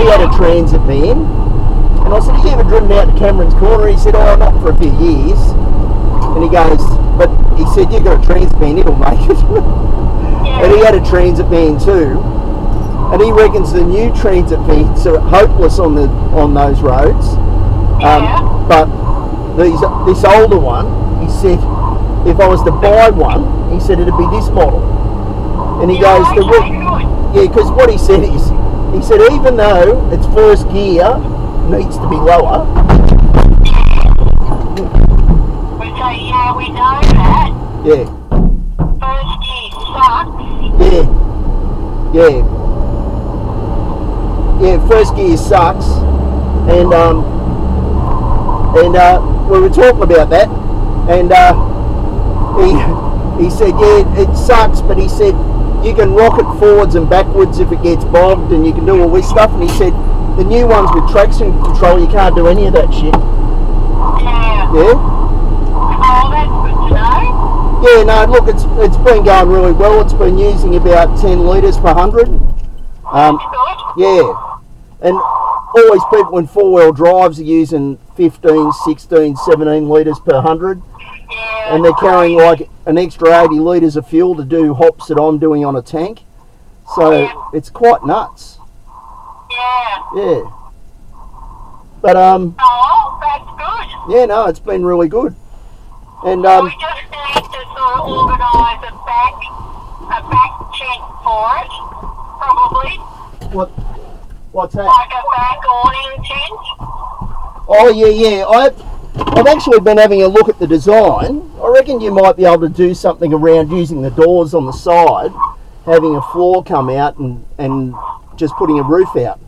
he had a transit van. And I said, have you ever driven out to Cameron's Corner? He said, oh, not for a few years. And he goes, but he said, you've got a transit van, it'll make it. And he had a transit van too. And he reckons the new transit vans are hopeless on those roads. But this older one, he said, if I was to buy one, he said it'd be this model. And he goes, because what he said is, he said even though its first gear needs to be lower. We know that. Yeah. First gear sucks. Yeah, first gear sucks. And we were talking about that, and he said, yeah, it sucks, but he said you can rock it forwards and backwards if it gets bogged, and you can do all this stuff. And he said the new ones with traction control, you can't do any of that shit. Yeah. Oh, that's good to know. Yeah, no, look, it's been going really well. It's been using about 10 litres per 100. That's good. Yeah. And all these people in four-wheel drives are using 15, 16, 17 litres per 100. Yeah, And they're carrying like an extra 80 litres of fuel to do hops that I'm doing on a tank. So it's quite nuts. Yeah. But oh, that's good. yeah, no, it's been really good. And we just need to sort of organise a back check for it, probably. What's that? Like a back awning tent. Oh yeah. I've actually been having a look at the design. I reckon you might be able to do something around using the doors on the side, having a floor come out and just putting a roof out.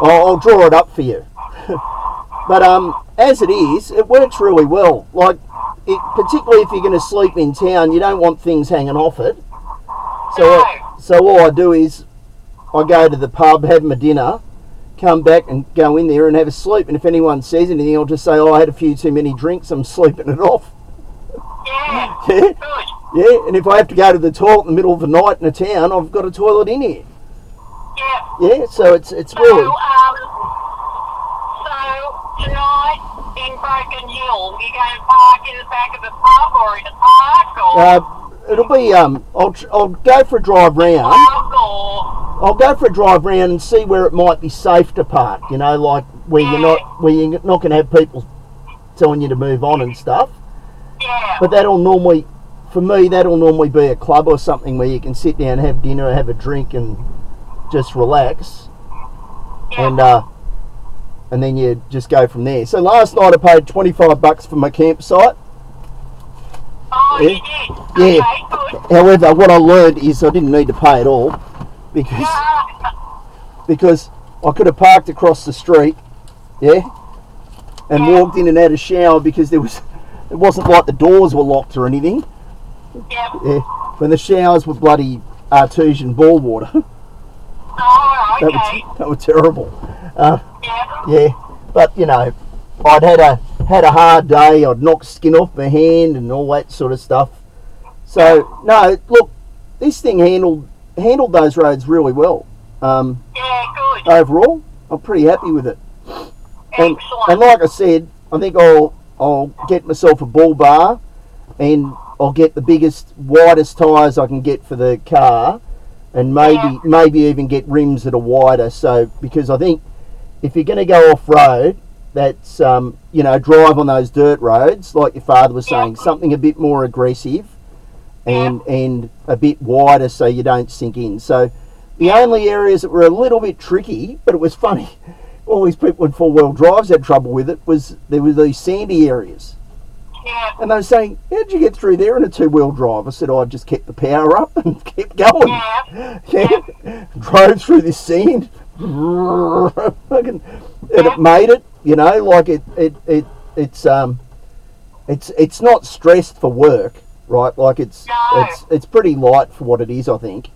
I'll draw it up for you. But as it is, it works really well. Like, particularly if you're going to sleep in town, you don't want things hanging off it. So all I do is I go to the pub, have my dinner, come back and go in there and have a sleep. And if anyone says anything, I'll just say, oh, I had a few too many drinks, I'm sleeping it off. Yeah. Good. Yeah, and if I have to go to the toilet in the middle of the night in a town, I've got a toilet in here. Yeah, so it's really... So tonight in Broken Hill, you going to park in the back of the pub or in the park, or? It'll be, I'll go for a drive round. I'll go for a drive round and see where it might be safe to park, you know, like where you're not going to have people telling you to move on and stuff. Yeah. But for me, that'll normally be a club or something where you can sit down, have dinner, have a drink and just relax. Yeah. And then you just go from there. So last night I paid $25 for my campsite. Oh, yeah. You did? Yeah. Okay, good. However, what I learned is I didn't need to pay at all because I could have parked across the street, and walked in and had a shower because it wasn't like the doors were locked or anything. Yeah. When the showers were bloody artesian bore water. Oh, okay. That was terrible. Yeah. But you know, I'd had a hard day. I'd knocked skin off my hand and all that sort of stuff. So no, look, this thing handled those roads really well. Good. Overall, I'm pretty happy with it. And like I said, I think I'll get myself a bull bar, and I'll get the biggest, widest tyres I can get for the car, and maybe even get rims that are wider. So because I think if you're going to go off road, that's drive on those dirt roads, like your father was saying, something a bit more aggressive and a bit wider so you don't sink in. So the only areas that were a little bit tricky, but it was funny, all these people in four-wheel drives had trouble with it, was there were these sandy areas. Yeah. And they were saying, how'd you get through there in a two-wheel drive? I said, I just kept the power up and kept going. Yeah. Drove through this sand. And it made it, you know, like it's not stressed for work, right? Like it's pretty light for what it is, I think.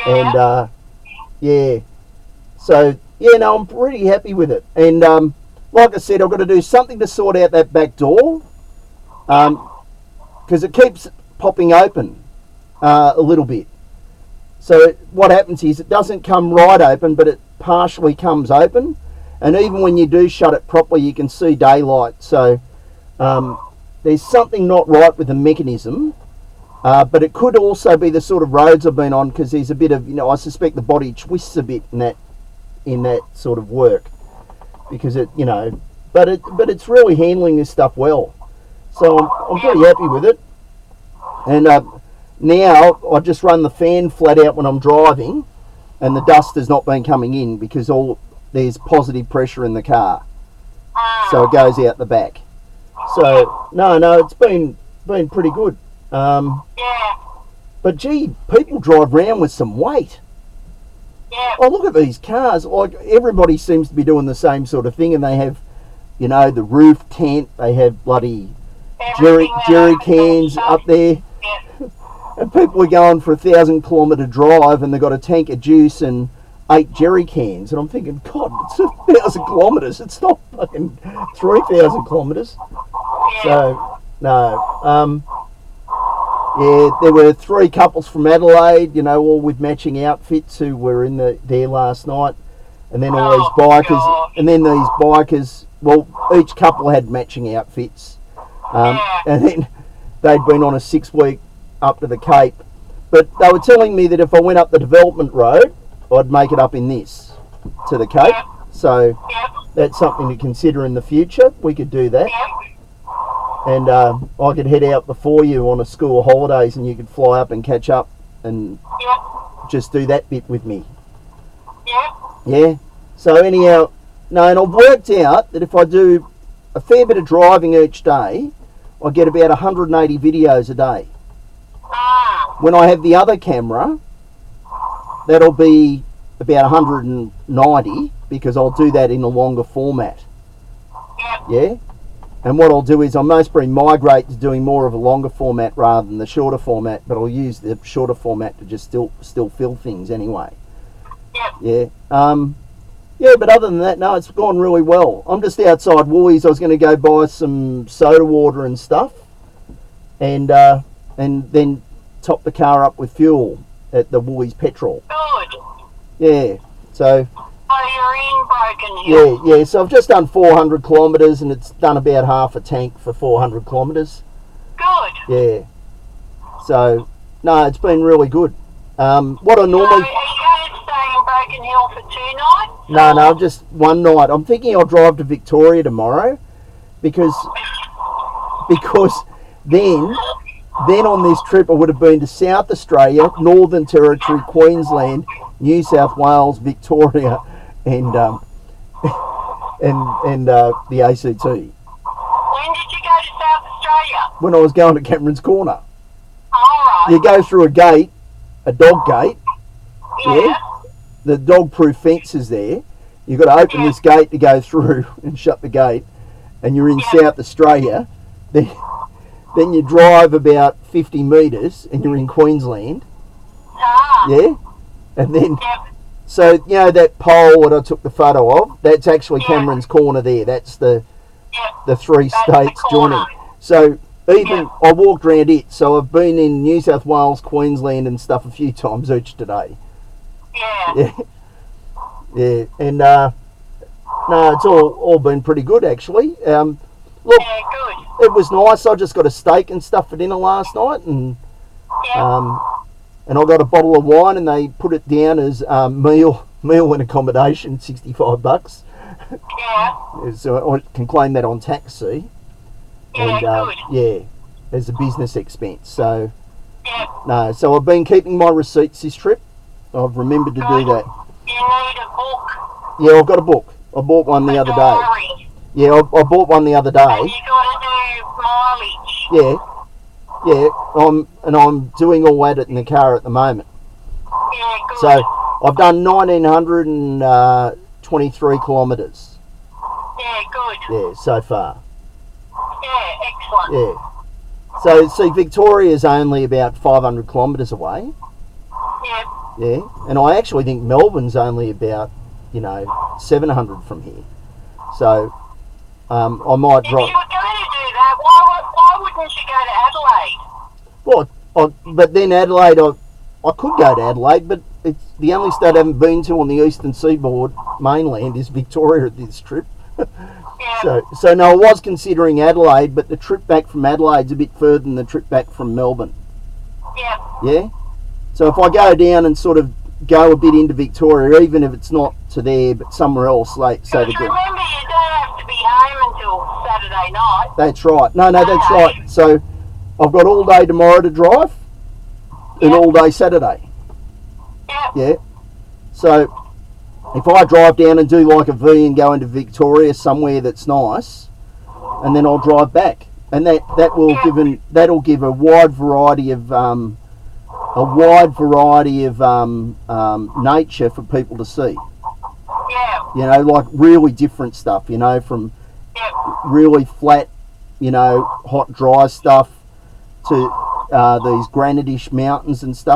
And so no, I'm pretty happy with it. And like I said, I've got to do something to sort out that back door, because it keeps popping open a little bit. So what happens is it doesn't come right open, but it partially comes open. And even when you do shut it properly, you can see daylight. So there's something not right with the mechanism. But it could also be the sort of roads I've been on, because there's a bit of, I suspect the body twists a bit in that sort of work, because but it's really handling this stuff well. So I'm pretty happy with it. And now I just run the fan flat out when I'm driving, and the dust has not been coming in because there's positive pressure in the car, so it goes out the back. So no, it's been pretty good. But gee, people drive around with some weight. Oh, look at these cars. Like, everybody seems to be doing the same sort of thing, and they have, the roof tent. They have bloody jerry cans up there. And people are going for a 1,000-kilometre drive, and they've got a tank of juice and 8 jerry cans. And I'm thinking, God, it's 1,000 kilometres. It's not fucking 3,000 kilometres. So, no. There were 3 couples from Adelaide, all with matching outfits, who were there last night. And then all these bikers. God. And then these bikers, well, each couple had matching outfits. And then they'd been on a 6-week up to the Cape. But they were telling me that if I went up the development road, I'd make it up in this to the Cape. So that's something to consider in the future. We could do that. And I could head out before you on a school holidays, and you could fly up and catch up and just do that bit with me. Yeah. So anyhow, no, and I've worked out that if I do a fair bit of driving each day, I get about 180 videos a day. When I have the other camera, that'll be about 190, because I'll do that in a longer format. Yeah? And what I'll do is I'll most probably migrate to doing more of a longer format rather than the shorter format, but I'll use the shorter format to just still fill things anyway. Yeah. But other than that, no, it's gone really well. I'm just outside Woolies. I was going to go buy some soda water and stuff, and then top the car up with fuel at the Woolies petrol. Good. Yeah. So you're in Broken Hill. Yeah. So I've just done 400 kilometres, and it's done about half a tank for 400 kilometres. Good. Yeah. So no, it's been really good. What I normally. So are you going to stay in Broken Hill for 2 nights? No, just one night. I'm thinking I'll drive to Victoria tomorrow, because then on this trip I would have been to South Australia, Northern Territory, Queensland, New South Wales, Victoria, and the ACT. When did you go to South Australia? When I was going to Cameron's Corner. Alright. You go through a dog gate. Yeah. The dog-proof fence is there. You've got to open this gate to go through and shut the gate, and you're in South Australia. Then you drive about 50 metres and you're in Queensland. Yeah? And then, so, that pole that I took the photo of, that's actually Cameron's Corner there. That's the 3 states joining. So, I walked around it. So, I've been in New South Wales, Queensland and stuff a few times each today. Yeah. And, no, it's all been pretty good, actually. Look, it was nice. I just got a steak and stuff for dinner last night, and I got a bottle of wine, and they put it down as meal and accommodation, $65. So I can claim that on tax, see? And as a business expense. So so I've been keeping my receipts this trip. I've remembered to do that. You need a book. Yeah, I've got a book. I bought one the other day. Yeah, I bought one the other day. And you got to do mileage. Yeah. I'm doing all that in the car at the moment. Yeah, good. So I've done 1,923 kilometres. Yeah, good. Yeah, so far. Yeah, excellent. Yeah. So see, Victoria's only about 500 kilometres away. Yeah. Yeah, and I actually think Melbourne's only about 700 from here. So. I might drop. If you were going to do that, why wouldn't you go to Adelaide? Well, but then Adelaide, I could go to Adelaide, but it's the only state I haven't been to on the eastern seaboard mainland is Victoria at this trip. Yeah. So no, I was considering Adelaide, but the trip back from Adelaide's a bit further than the trip back from Melbourne. Yeah. Yeah? So if I go down and sort of go a bit into Victoria, even if it's not to there, but somewhere else, like, say Because remember, you don't have to be home until Saturday night. That's right. No, that's right. So I've got all day tomorrow to drive and all day Saturday. Yeah. Yeah. So if I drive down and do like a V and go into Victoria somewhere that's nice, and then I'll drive back, and that'll give a wide variety of nature for people to see. Yeah. You know, like really different stuff. You know, from really flat, you know, hot dry stuff to these granitish mountains and stuff.